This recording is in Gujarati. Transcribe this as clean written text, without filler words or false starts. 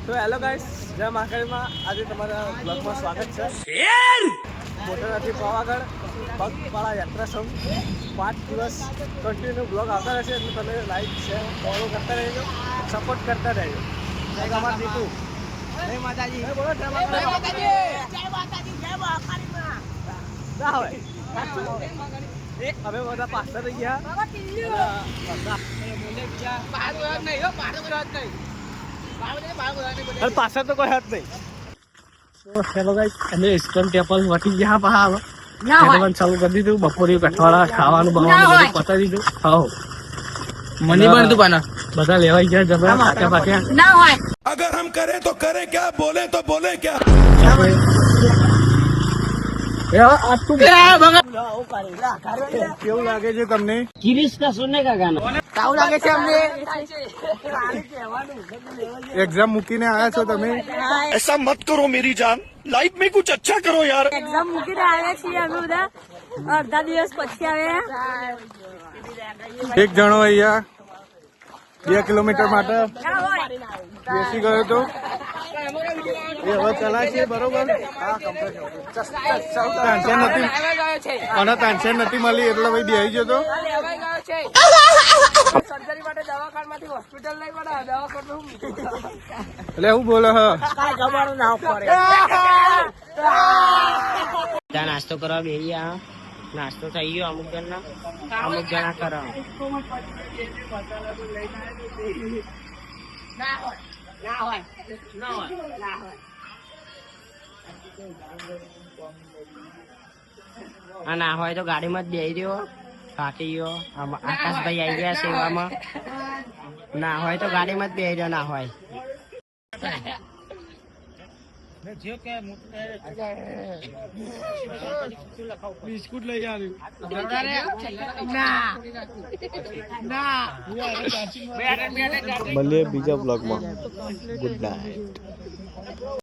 તો હેલો ગાઈસ, જય મહાકાળીમાં. આજે તમારા બ્લોગમાં સ્વાગત છે. મોટેરાથી પાવાગઢ પગપાળા યાત્રા સંઘ 5 દિવસ કન્ટિન્યુ બ્લોગ આવતા રહેશે, એટલે તમે લાઈક શેર ફોલો કરતા રહેજો, સપોર્ટ કરતા રહેજો. લાઈક અમારા દીકુ જય માતાજી, બોલો જય માતાજી, જય માતાજી, જય મહાકાળીમાં. ના હોય હવે બધા પાછા થઈ ગયા. પાછળ તો કોઈ હાથ નહીં. હેલો ગાઈસ, અમે ઇસ્કોન ટેમ્પલ વટી ગયા. ચાલુ કરી દીધું. બપોરે કઠવાળા ખાવાનું બનાવવાનું પતાવી દીધું. ખાઓ મને પણ તું બના બધા લેવાઈ ગયા. જબરા પાછા પાછા ના હોય. अगर हम करें तो करें क्या, बोले तो बोले क्या. કેવું લાગે છે તમને? गिरीश का सुनने का गाना કેવું લાગે છે અમને? એક્ઝામ મૂકીને આવ્યા છો તમે? ऐसा मत करो मेरी जान, लाइफ में कुछ अच्छा करो यार. એક્ઝામ મૂકીને આવ્યા છીએ અમે બધા. અડધા દિવસ પછી આવ્યા. એક જણો અહીંયા 2 કિલોમીટર માટે બેસી ગયો તો એ હવે ચલાય છે બરોબર. ટેન્શન નથી અને ટેન્શન નથી મળી એટલે ભાઈ બેસી ગયો તો. સર્જરી માટે દવાખાનામાંથી હોસ્પિટલ લઈ પડે. દવાખાનું એટલે હું બોલે હ નાસ્તો કરવા બેસી નાસ્તો થઈ ગયો. અમુક જણા કરો ના હોય તો ગાડીમાં જ બેસી રહ્યો. થાકી ગયો. આકાશભાઈ આવી ગયા સેવામાં. ના હોય તો ગાડીમાં જ બેસી રહ્યો. ના હોય બિસ્કુટ લઈ આવ્યું. મળીએ બીજા બ્લોગમાં. Good night.